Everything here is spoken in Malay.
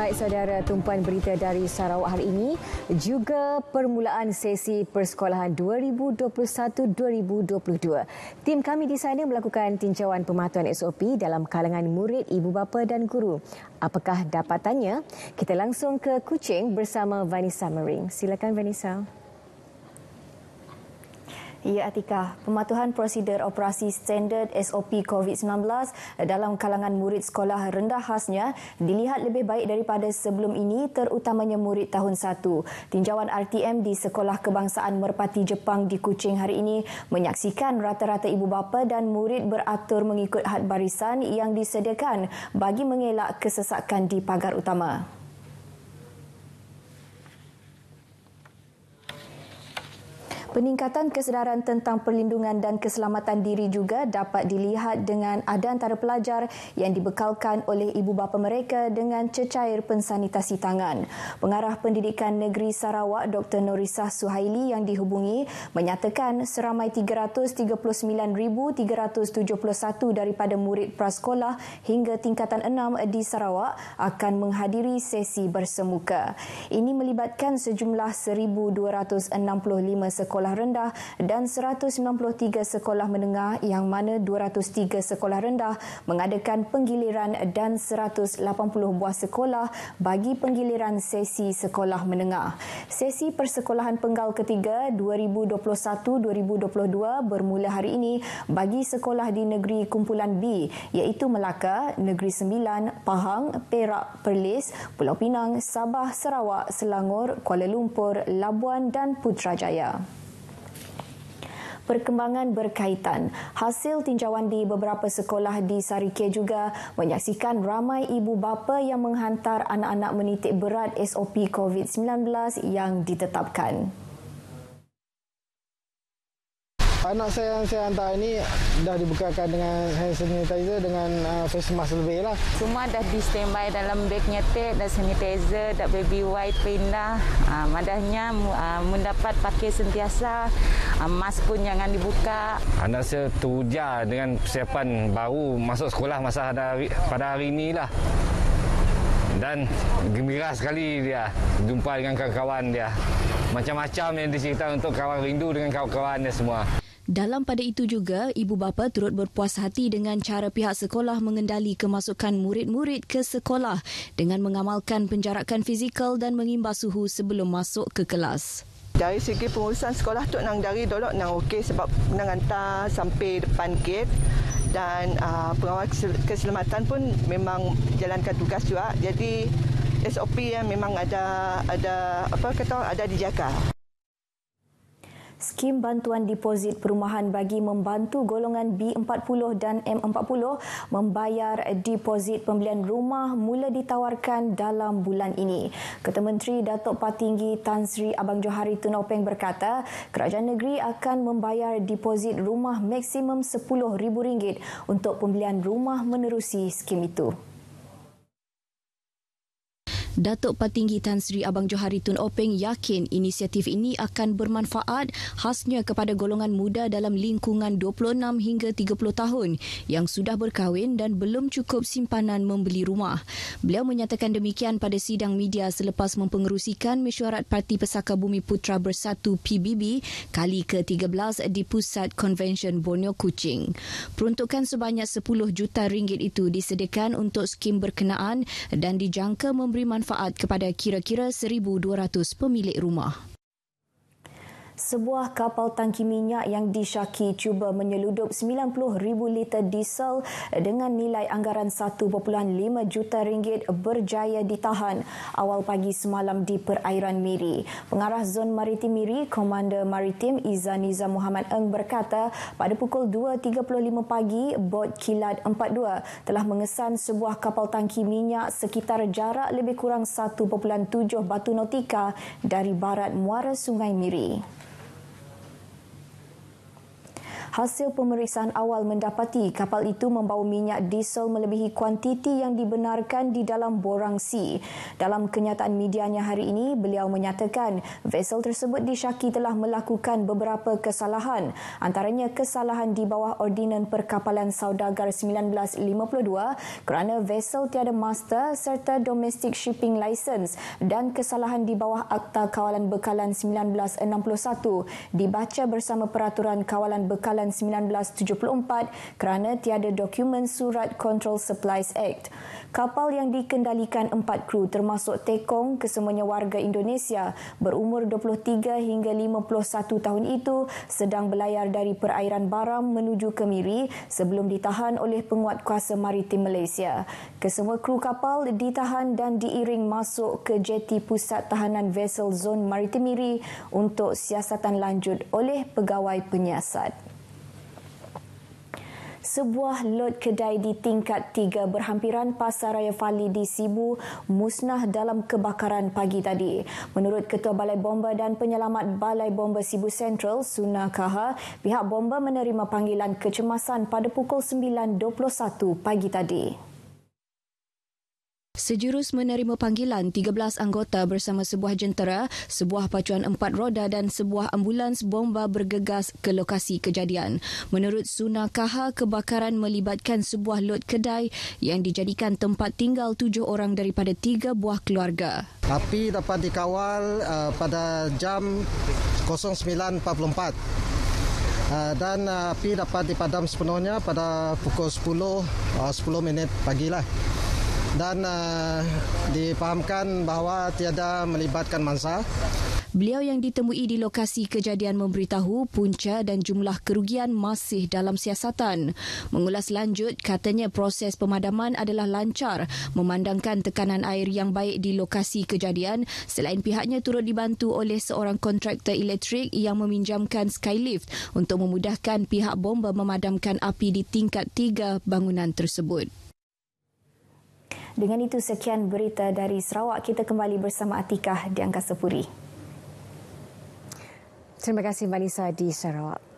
Baik saudara, tumpuan berita dari Sarawak hari ini juga permulaan sesi persekolahan 2021-2022. Tim kami di sana melakukan tinjauan pematuhan SOP dalam kalangan murid, ibu bapa dan guru. Apakah dapatannya? Kita langsung ke Kuching bersama Vanessa Mering. Silakan Vanessa. Ya, Atika, pematuhan prosedur operasi standard SOP COVID-19 dalam kalangan murid sekolah rendah khasnya dilihat lebih baik daripada sebelum ini, terutamanya murid tahun 1. Tinjauan RTM di Sekolah Kebangsaan Merpati Jepang di Kuching hari ini menyaksikan rata-rata ibu bapa dan murid beratur mengikut had barisan yang disediakan bagi mengelak kesesakan di pagar utama. Peningkatan kesedaran tentang perlindungan dan keselamatan diri juga dapat dilihat dengan ada antara pelajar yang dibekalkan oleh ibu bapa mereka dengan cecair pensanitasi tangan. Pengarah Pendidikan Negeri Sarawak Dr. Norisah Suhaili yang dihubungi menyatakan seramai 339,371 daripada murid prasekolah hingga tingkatan 6 di Sarawak akan menghadiri sesi bersemuka. Ini melibatkan sejumlah 1,265 sekolah rendah dan 193 sekolah menengah yang mana 203 sekolah rendah mengadakan penggiliran dan 180 buah sekolah bagi penggiliran sesi sekolah menengah. Sesi persekolahan penggal ketiga 2021-2022 bermula hari ini bagi sekolah di Negeri Kumpulan B iaitu Melaka, Negeri Sembilan, Pahang, Perak, Perlis, Pulau Pinang, Sabah, Sarawak, Selangor, Kuala Lumpur, Labuan dan Putrajaya. Perkembangan berkaitan. Hasil tinjauan di beberapa sekolah di Sarike juga menyaksikan ramai ibu bapa yang menghantar anak-anak menitik berat SOP COVID-19 yang ditetapkan. Anak saya yang saya hantar ini dah dibekalkan dengan hand sanitizer dengan face mask lebih lah. Semua dah di standby dalam bagnya tape dan sanitizer, dah baby wipe pindah. Madahnya mendapat pakai sentiasa, mask pun jangan dibuka. Anak saya teruja dengan persiapan baru masuk sekolah pada hari inilah. Dan gembira sekali dia jumpa dengan kawan-kawan dia. Macam-macam yang diceritakan untuk kawan rindu dengan kawan-kawan dia semua. Dalam pada itu juga, ibu bapa turut berpuas hati dengan cara pihak sekolah mengendali kemasukan murid-murid ke sekolah dengan mengamalkan penjarakan fizikal dan mengimbau suhu sebelum masuk ke kelas. Dari segi pengurusan sekolah tu nang dari dolok nang okey sebab nang hantar sampai depan gate dan pengawal keselamatan pun memang jalankan tugas juga. Jadi SOP yang memang ada dijaga. Skim bantuan deposit perumahan bagi membantu golongan B40 dan M40 membayar deposit pembelian rumah mula ditawarkan dalam bulan ini. Ketua Menteri Datuk Patinggi Tan Sri Abang Johari Tun Openg berkata, kerajaan negeri akan membayar deposit rumah maksimum RM10,000 untuk pembelian rumah menerusi skim itu. Datuk Patinggi Tan Sri Abang Johari Tun Openg yakin inisiatif ini akan bermanfaat khasnya kepada golongan muda dalam lingkungan 26 hingga 30 tahun yang sudah berkahwin dan belum cukup simpanan membeli rumah. Beliau menyatakan demikian pada sidang media selepas mempengerusikan mesyuarat Parti Pesaka Bumi Putra Bersatu PBB kali ke-13 di Pusat Konvensyen Borneo Kuching. Peruntukan sebanyak RM10 juta itu disediakan untuk skim berkenaan dan dijangka memberi manfaat kepada kira-kira 1,200 pemilik rumah. Sebuah kapal tangki minyak yang disyaki cuba menyeludup 90,000 liter diesel dengan nilai anggaran RM1.5 juta berjaya ditahan awal pagi semalam di perairan Miri. Pengarah Zon Maritim Miri, Komander Maritim Izzah Nizam Muhammad Eng berkata pada pukul 2.35 pagi, bot Kilat 42 telah mengesan sebuah kapal tangki minyak sekitar jarak lebih kurang 1.7 batu nautika dari barat muara Sungai Miri. Hasil pemeriksaan awal mendapati kapal itu membawa minyak diesel melebihi kuantiti yang dibenarkan di dalam borang C. Dalam kenyataan medianya hari ini, beliau menyatakan vesel tersebut disyaki telah melakukan beberapa kesalahan, antaranya kesalahan di bawah Ordinan Perkapalan Saudagar 1952 kerana vesel tiada master serta domestic shipping license dan kesalahan di bawah Akta Kawalan Bekalan 1961 dibaca bersama Peraturan Kawalan Bekalan 1974 kerana tiada dokumen Surat Control Supplies Act. Kapal yang dikendalikan 4 kru termasuk tekong kesemuanya warga Indonesia berumur 23 hingga 51 tahun itu sedang berlayar dari perairan Baram menuju ke Miri sebelum ditahan oleh Penguatkuasa Maritim Malaysia. Kesemua kru kapal ditahan dan diiring masuk ke jeti Pusat Tahanan Vesel Zon Maritim Miri untuk siasatan lanjut oleh pegawai penyiasat. Sebuah lot kedai di tingkat 3 berhampiran Pasaraya Fali di Sibu musnah dalam kebakaran pagi tadi. Menurut Ketua Balai Bomba dan Penyelamat Balai Bomba Sibu Sentral, Suna Kaha, pihak bomba menerima panggilan kecemasan pada pukul 9.21 pagi tadi. Sejurus menerima panggilan 13 anggota bersama sebuah jentera, sebuah pacuan 4 roda dan sebuah ambulans bomba bergegas ke lokasi kejadian. Menurut Suna Kaha, kebakaran melibatkan sebuah lot kedai yang dijadikan tempat tinggal 7 orang daripada 3 buah keluarga. Api dapat dikawal pada jam 09.44 dan api dapat dipadam sepenuhnya pada pukul 10 minit pagi lah. Dan dipahamkan bahawa tiada melibatkan mangsa. Beliau yang ditemui di lokasi kejadian memberitahu punca dan jumlah kerugian masih dalam siasatan. Mengulas lanjut, katanya proses pemadaman adalah lancar memandangkan tekanan air yang baik di lokasi kejadian. Selain pihaknya turut dibantu oleh seorang kontraktor elektrik yang meminjamkan skylift untuk memudahkan pihak bomba memadamkan api di tingkat 3 bangunan tersebut. Dengan itu, sekian berita dari Sarawak. Kita kembali bersama Atikah di Angkasa Puri. Terima kasih Vanessa di Sarawak.